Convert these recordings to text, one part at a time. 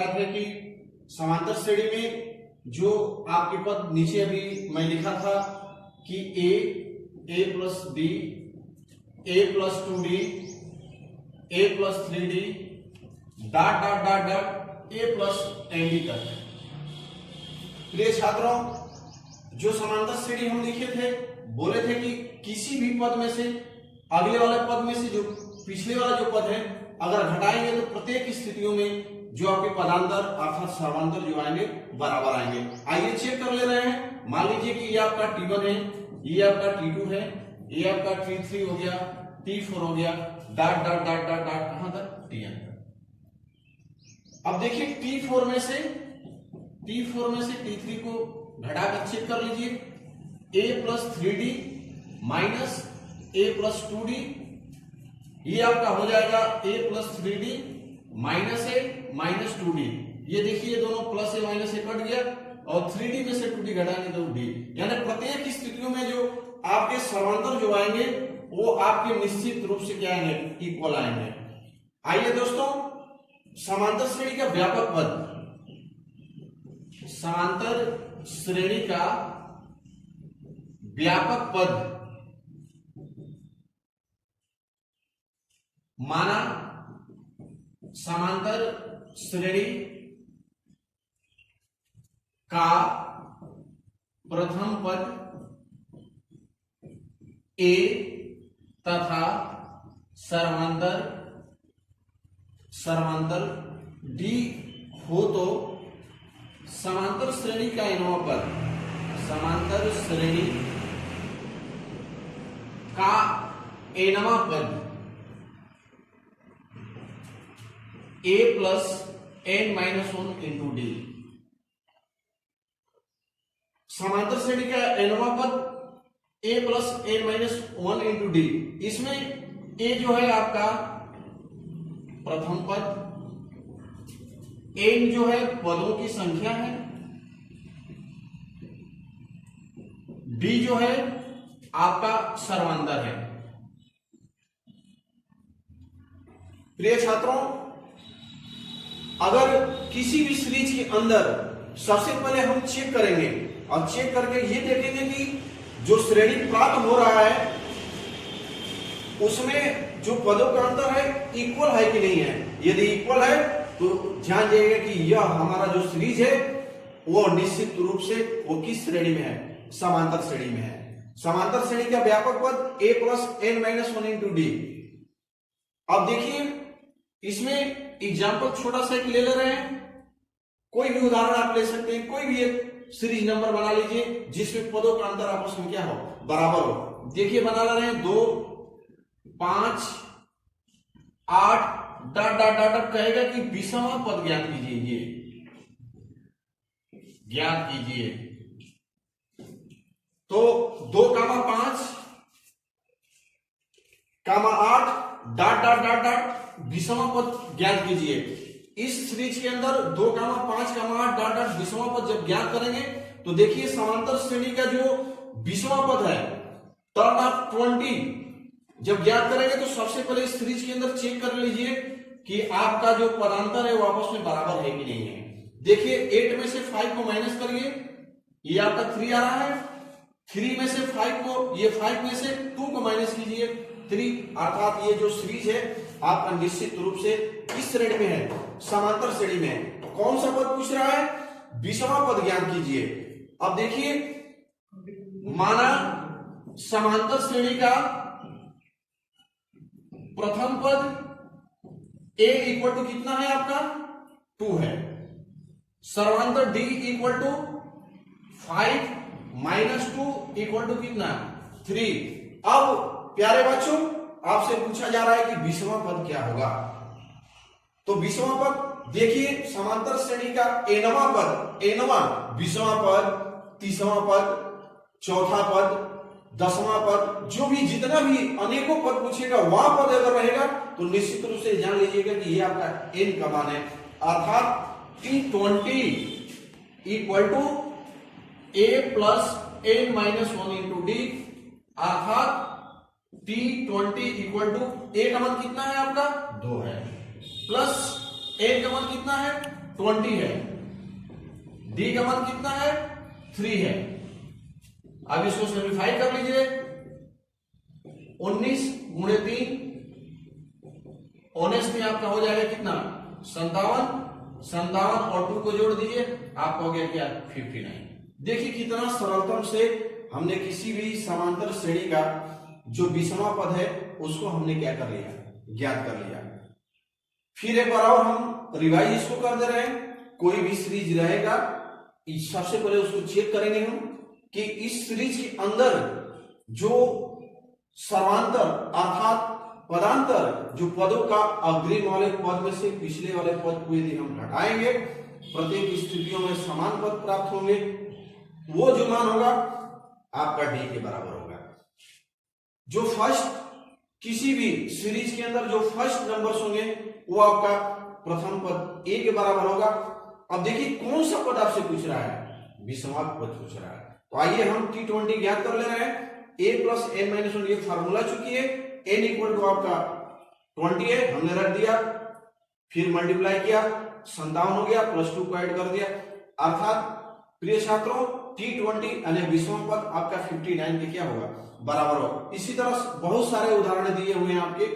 बताया था कि समांतर श्रेणी में जो आपके पद नीचे अभी मैं लिखा था कि a plus b a plus 2d a plus 3d dot dot dot dot a plus nd तक। प्रिय छात्रों, जो समांतर श्रेणी हम लिखे थे, बोले थे कि किसी भी पद में से अगले वाले पद में से जो पिछले वाला जो पद है अगर घटाएंगे तो प्रत्येक स्थितियों में जो आपके पदांतर अर्थात सर्वांतर जो आएंगे बराबर आएंगे। आइए चेक कर ले रहे हैं। मान लीजिए कि ये आपका T1 है, ये आपका T2 है, ये आपका T3 हो गया, T4 हो गया, dot dot dot dot dot कहां तक Tn तक। अब देखिए T4 में से T3 को घटाकर चेक कर लीजिए। a plus 3d minus a plus 2d, ये आपका हो जाएगा a plus 3d minus a minus 2d। ये देखिए दोनों plus a minus a cut गया और 3d में से 2d घटाएंगे तो d, यानी प्रत्येक स्थितियों में जो आपके सर्वांतर जो आएंगे वो आपके निश्चित रूप से क्या आएंगे, इक्वल आएंगे। आइए दोस्तों, समांतर श्रेणी का व्यापक पद, समांतर श्रेणी का व्यापक पद माना समांतर श्रेणी का प्रथम पद a तथा सर्वांतर d हो तो समांतर श्रेणी का nवां पद, समांतर श्रेणी का nवां पद a plus n minus 1 into D. समांतर श्रेणी का nवां पद a plus n minus 1 into D. इसमें a जो है आपका प्रथम पद, n जो है पदों की संख्या है, d जो है आपका सर्वांतर है। प्रिय छात्रों, अगर किसी भी सीरीज के अंदर सबसे पहले हम चेक करेंगे और चेक करके ये देखेंगे कि जो श्रेणी प्राप्त हो रहा है उसमें जो पदों का अंतर है इक्वल है कि नहीं है। यदि इक्वल है तो ध्यान देंगे कि यह हमारा जो सीरीज है वो निश्चित रूप से वो किस श्रेणी में है, समांतर श्रेणी में है। समांतर श्रेणी का व्यापक पद a plus n minus 1 into D. अब देखिए इसमें एग्जाम्पल छोटा सा एक ले रहे हैं, कोई भी उदाहरण आप ले सकते हैं, कोई भी एक सीरीज नंबर बना लीजिए जिसमें पदों का अंतर आपस में क्या हो, बराबर हो। देखिए बना ले रहे हैं 2 5 8 डॉट डॉट डॉट कहेगा कि 20वां पद ज्ञात कीजिए, ये ज्ञात कीजिए। तो 2 5 8 डॉट डॉट डॉट डॉट 20वां पद ज्ञात कीजिए। इस सीरीज के अंदर 2 5 8 डॉट डॉट 20वां पद जब ज्ञात करेंगे तो देखिए समांतर श्रेणी का जो 20वां पद है टर्न ऑफ 20 जब ज्ञात करेंगे तो सबसे पहले इस सीरीज के अंदर चेक कर लीजिए कि आपका जो पदांतर है वो आपस में बराबर है कि नहीं है। देखिए 8 में से 5 को माइनस करिए, ये आपका 3 आ रहा है। 3 में से 5 को, ये 5 में से 2 को माइनस कीजिए 3, अर्थात ये जो सीरीज है आपका निश्चित रूप से किस श्रेणी में है, समांतर श्रेणी में। कौन सा पद पूछ रहा है, 20वां पद ज्ञात कीजिए। अब देखिए माना समांतर श्रेणी का प्रथम पद a इक्वल टू कितना है आपका 2 है, सर्वांतर d equal to 5 minus 2 equal to कितना 3। अब प्यारे बच्चों आपसे पूछा जा रहा है कि 20वां पद क्या होगा। तो 20वां पद देखिए समांतर श्रेणी का nवां पद, 20वां पद, 30वां पद, चौथा पद, 10वां पद, जो भी जितना भी अनेकों पद पूछेगा वहां पद अगर रहेगा तो निश्चित रूप से जान लीजिएगा कि ये आपका n का मान है, अर्थात T20 equal to a plus n minus 1 into D, अर्थात T20 इक्वल टू a का मान कितना है आपका 2 है, प्लस n का मान कितना है 20 है, डी का मान कितना है 3 है। अब इसको सिंप्लीफाई कर लीजिए, 19 गुणे 3, 19 में आपका हो जाएगा कितना 57, 57 और 2 को जोड़ दीजिए, आपका हो गया क्या 59। देखिए कितना सरलता से हमने किसी भी समांतर श्रेणी का जो विषमा पद है उसको हमने क्या कर लिया, ज्ञात कर लिया। फिर एक बार और हम रिवाइज इसको कर दे रहे हैं। कोई भी सीरीज रहेगा, सबसे पहले उसको चेक करेंगे हम कि इस सीरीज के अंदर जो समांतर अर्थात पदांतर जो पदों का अग्रिम वाले पद में से पिछले वाले पद को यदि हम घटाएंगे, प्रत्येक स्थितियों में समान पद प्राप्त होंगे, वो जो मान होगा आपका डी के बराबर होगा। जो फर्स्ट किसी भी सीरीज के अंदर जो फर्स्ट नंबर्स होंगे वो आपका प्रथम पद ए के बराबर होगा। अब देखिए कौन सा पद आपसे पूछ रहा है, विषमा पद पूछ रहा है। तो आइए हम T20 ज्ञात कर ले रहे हैं। a प्लस n माइनस 1 ये फार्मूला चुकी है, n इक्वल टू आपका 20 है, हमने रख दिया, फिर मल्टीप्लाई किया, 57 हो गया, प्लस 2 को ऐड कर दिया, अर्थात प्रिय छात्रों T20 यानी विषम पद आपका 59 के क्या होगा बराबर होगा। इसी तरह बहुत सारे उदाहरण दिए हुए हैं आपके,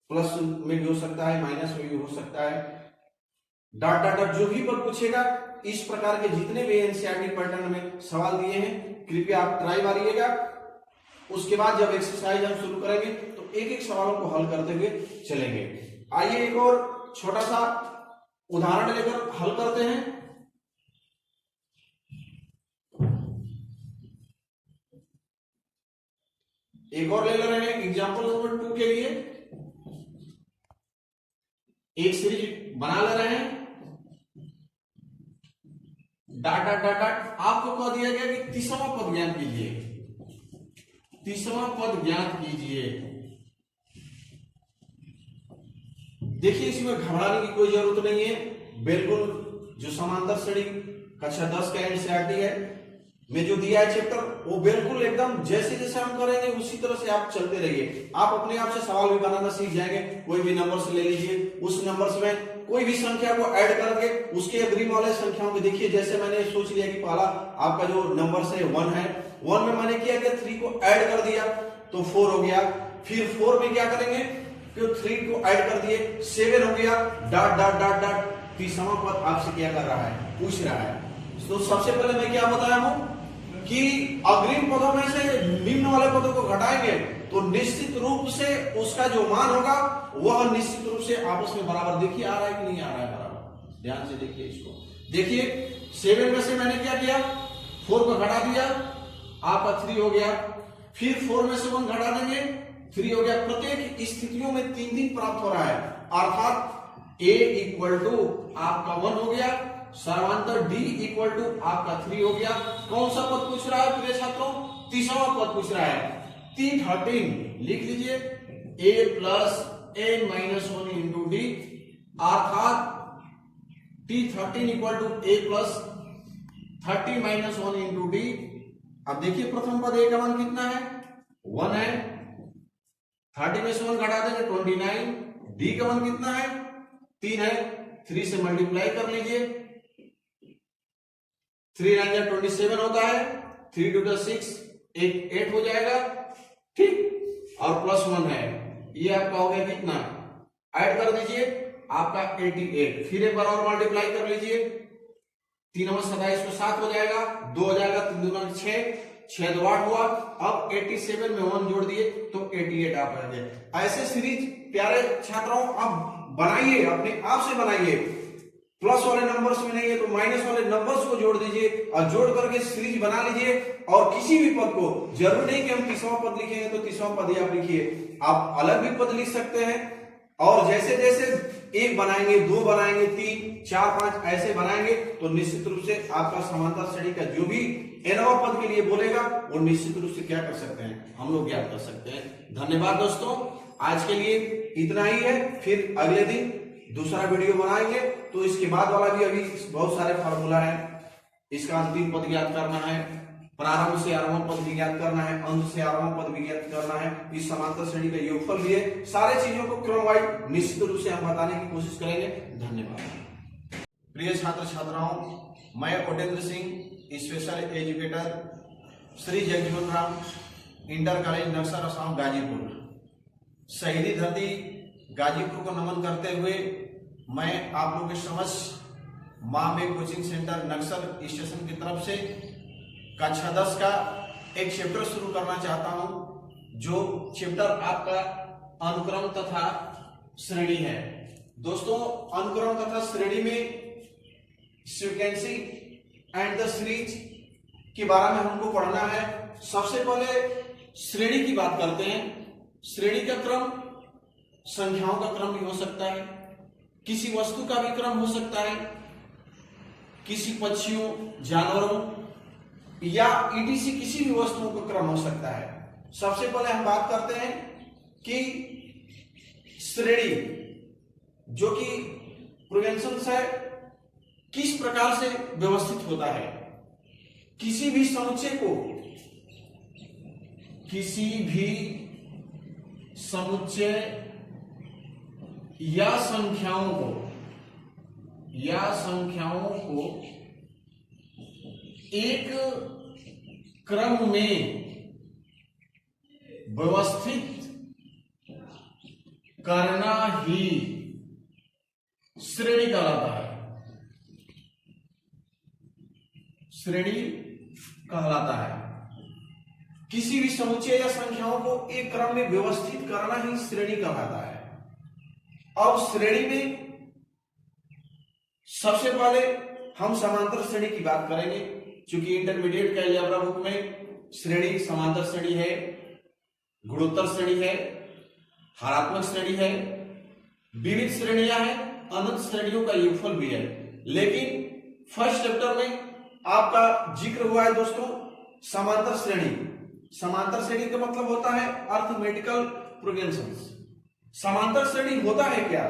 प्लस में भी हो सकता है, माइनस में भी हो सकता है, डॉट डॉट डॉट जो भी पद पूछेगा। इस प्रकार के जितने भी एनसीईआरटी पैटर्न में सवाल दिए हैं कृपया आप ट्राई मारिएगा। उसके बाद जब एक्सरसाइज हम शुरू करेंगे तो एक एक सवालों को हल करते हुए चलेंगे। आइए एक और छोटा सा उदाहरण लेकर हल करते हैं। एक और ले रहे हैं एग्जांपल नंबर 2 के लिए, एक सीरीज बना ले रहे हैं, डाट डाट डाट डाट आपको कह दिया गया कि 30वां पद ज्ञात कीजिए, 30वां पद ज्ञात कीजिए। देखिए इसमें घबराने की कोई जरूरत नहीं है, बिल्कुल जो समांतर श्रेणी कक्षा 10 का एनसीईआरटी है में जो दिया है चैप्टर वो बिल्कुल एकदम जैसे जैसे हम करेंगे उसी तरह से आप चलते रहिए। आप अपने आप से सवाल भी बनाना सीख जाएंगे। कोई भी नंबर्स ले लीजिए, उस नंबर्स में कोई भी संख्या को ऐड करके उसके अग्रिम वाले संख्याओं को देखिए। जैसे मैंने सोच लिया कि पहला आपका जो नंबर है 1 है, 1 में मैंने किया कि 3 को ऐड कर दिया तो 4 हो गया। फिर 4 में क्या करेंगे कि 3 को ऐड कर दिए 7 हो गया, डॉट डॉट डॉट डॉट 30वां पद आपसे क्या कर रहा है, पूछ रहा है। तो सबसे पहले मैं क्या बताया हूं कि अग्रिम पदों में से निम्न वाले पदों को घटाएंगे तो निश्चित रूप से उसका जो मान होगा वह निश्चित रूप से आपस में बराबर। देखिए आ रहा है कि नहीं आ रहा है बराबर, ध्यान से देखिए इसको। देखिए 7 में से मैंने क्या किया, 4 को घटा दिया, आपका 3 हो गया। फिर 4 में से 1 घटा देंगे, 3 हो गया। प्रत्येक स्थितियों में 3 प्राप्त हो रहा है, अर्थात a इक्वल टू आपका 1 हो गया, समांतर d इक्वल टू आपका 3 हो गया। कौन सा पद पूछ रहा है प्रिय छात्रों, 30वां पद पूछ रहा है। T13 लिख लीजिए, a plus n minus 1 into D, अर्थात T13 equal to a plus 30 minus 1 into D. अब देखिए प्रथम पद a का मान कितना है 1 है, 30 में से 1 घटा देंगे 29, d का मान कितना है 3 है, 3 से मल्टीप्लाई कर लीजिए, 3 9 27 होता है, 3 2 6 8 हो जाएगा, ठीक। और प्लस 1 है, ये आपका हो गया कितना, ऐड कर दीजिए आपका 88। फिर एक बार और मल्टीप्लाई कर लीजिए, 3 और 27 को 7 हो जाएगा, 2 हो जाएगा, 3 2 6, 6 2 8 हुआ। अब 87 में 1 जोड़ दिए तो 88 आप आ गए। ऐसे सीरीज प्यारे छात्रों आप बनाइए, अपने आप से बनाइए। प्लस वाले नंबर्स में नहीं है तो माइनस वाले नंबर्स को जोड़ दीजिए और जोड़ करके सीरीज बना लीजिए। और किसी भी पद को, जरूर नहीं कि हम 30वां पद लिखेंगे तो 30वां पद ही आप लिखिए, आप अलग भी पद लिख सकते हैं। और जैसे जैसे 1 बनाएंगे, 2 बनाएंगे, 3 4 5 ऐसे बनाएंगे तो निश्चित रूप से आपका समांतर श्रेणी का जो भी nवां पद के लिए बोलेगा वो निश्चित रूप से क्या कर सकते हैं, हम लोग ज्ञात कर सकते हैं। धन्यवाद दोस्तों, आज के लिए इतना ही है। फिर अगले दिन दूसरा वीडियो बनाएंगे तो इसके बाद वाला भी अभी बहुत सारे फार्मूला है। इसका अंतिम पद ज्ञात करना है, प्रारंभ से 8वां पद भी ज्ञात करना है, अंत से 8वां पद भी ज्ञात करना है, इस समांतर श्रेणी का योगफल भी है। सारे चीजों को क्रम वाइज निश्चित रूप से हम बताने की कोशिश करेंगे। धन्यवाद। प्रिय छात्र छात्राओं, मैं Otendra Singh, special educator, Shri Jagjivan Ram inter college नक्सल आसाम गाजीपुर, शहीदी धरती गाजीपुर को नमन करते हुए मैं आप लोगों के समक्ष मां में कोचिंग सेंटर नक्सल स्टेशन की तरफ से कक्षा 10 का एक चैप्टर शुरू करना चाहता हूं, जो चैप्टर आपका अनुक्रम तथा श्रेणी है। दोस्तों, अनुक्रम तथा श्रेणी में सीक्वेंसी एंड द सीरीज के बारे में हमको पढ़ना है। सबसे पहले श्रेणी की बात करते हैं। श्रेणी का क्रम संख्याओं का क्रम भी हो सकता है, किसी वस्तु का भी क्रम हो सकता है, किसी पक्षियों, जानवरों या ईटीसी किसी भी वस्तुओं का क्रम हो सकता है। सबसे पहले हम बात करते हैं कि श्रेणी जो कि प्रोवेंशन है किस प्रकार से व्यवस्थित होता है। किसी भी समुच्चय को, किसी भी समुच्चय या संख्याओं को एक क्रम में व्यवस्थित करना ही श्रेणी कहलाता है। श्रेणी कहलाता है। किसी भी समुच्चय या संख्याओं को एक क्रम में व्यवस्थित करना ही श्रेणी कहलाता है। अब श्रेणी में सबसे पहले हम समांतर श्रेणी की बात करेंगे, क्योंकि इंटरमीडिएट का अलजेब्रा बुक में श्रेणी समांतर श्रेणी है, गुणोत्तर श्रेणी है, हरात्मक श्रेणी है, विविध श्रेणियां हैं, अनंत श्रेणियों का योगफल भी है। लेकिन फर्स्ट चैप्टर में आपका जिक्र हुआ है दोस्तों समांतर श्रेणी। समांतर श्रेणी का मतलब होता है अर्थमेटिकल प्रोग्रेशन। समांतर श्रेणी होता है क्या?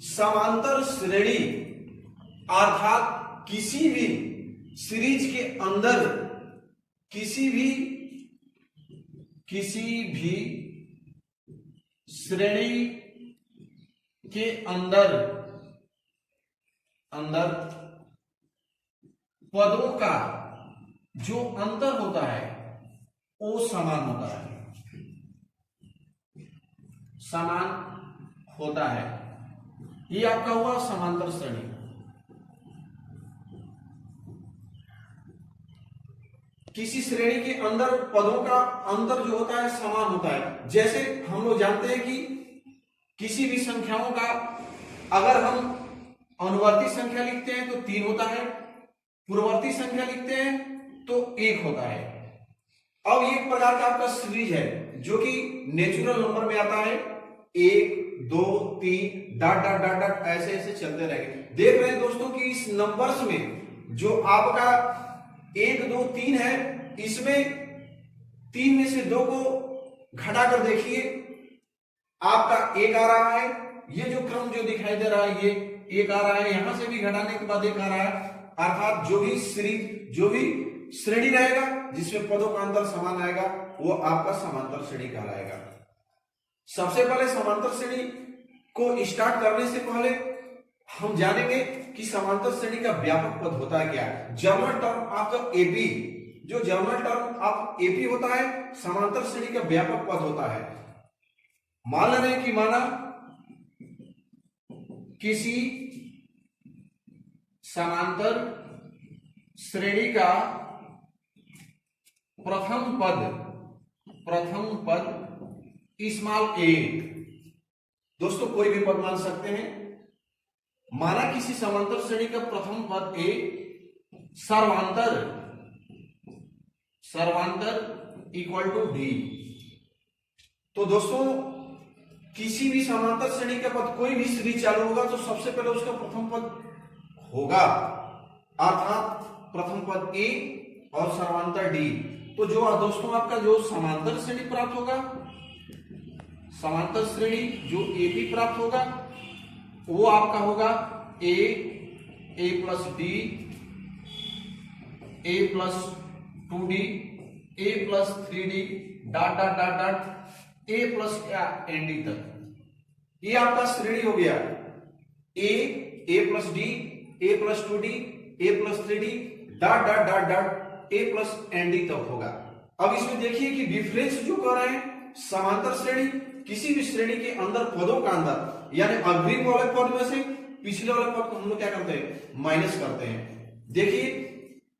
समांतर श्रेणी अर्थात किसी भी सीरीज के अंदर किसी भी श्रेणी के अंदर पदों का जो अंतर होता है वो समान होता है, समान होता है। ये आपका हुआ समांतर श्रेणी। किसी श्रेणी के अंदर पदों का अंतर जो होता है समान होता है। जैसे हम लोग जानते हैं कि किसी भी संख्याओं का अगर हम अनुवर्ती संख्या लिखते हैं तो 3 होता है, पूर्ववर्ती संख्या लिखते हैं तो 1 होता है। अब एक प्रकार का आपका सीरीज है जो कि नेचुरल नंबर में आता है, 1 2 3 डॉट डॉट डॉट डॉट ऐसे ऐसे चलते रहेंगे। देख रहे हैं दोस्तों कि इस नंबर्स में जो आपका 1 2 3 है, इसमें 3 में से 2 को घटाकर देखिए, आपका 1 आ रहा है। ये जो क्रम जो दिखाई दे रहा है ये 1 आ रहा है, यहां से भी घटाने के बाद 1 आ रहा है। अर्थात जो भी श्रेणी रहेगा जिसमें पदों का अंतर समान आएगा वो आपका समांतर श्रेणी कहलाएगा। सबसे पहले समांतर श्रेणी को स्टार्ट करने से पहले हम जानेंगे कि समांतर श्रेणी का व्यापक पद होता है क्या। जर्नल टर्म आपका एपी, जो जर्नल टर्म आप एपी होता है, समांतर श्रेणी का व्यापक पद होता है। मान लें कि माना किसी समांतर श्रेणी का प्रथम पद स्मॉल a। दोस्तों कोई भी पद मान सकते हैं। माना किसी समांतर श्रेणी का प्रथम पद a सर्वांतर इक्वल टू d। तो दोस्तों किसी भी समांतर श्रेणी का पद कोई भी सीरीज चालू होगा तो सबसे पहले उसका प्रथम पद होगा, अर्थात प्रथम पद a और सर्वांतर d। तो जो दोस्तों आपका जो समांतर श्रेणी प्राप्त होगा, समांतर श्रेणी जो एपी प्राप्त होगा वो आपका होगा a plus d, a plus 2d, a plus 3d dot dot dot dot a plus N D तक। ये आपका श्रेणी हो गया a plus d, A plus 2d, A plus 3d, dot dot dot dot A plus N D तक होगा। अब इसमें देखिए कि डिफरेंस जो कर रहे हैं समांतर श्रेणी, किसी भी श्रेणी के अंदर पदों का अंदर यानी अग्रिम वाले पद में से पिछले वाले पद को हम लोग क्या करते हैं, माइनस करते हैं। देखिए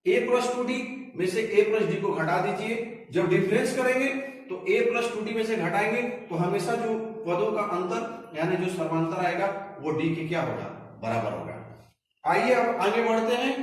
a प्लस 2d में से a प्लस डी को घटा दीजिए, जब डिफरेंस करेंगे तो a प्लस 2d में से घटाएंगे तो हमेशा जो पदों का अंतर यानी जो समांतर आएगा वो d के क्या होगा, बराबर होगा। आइए अब आगे बढ़ते हैं।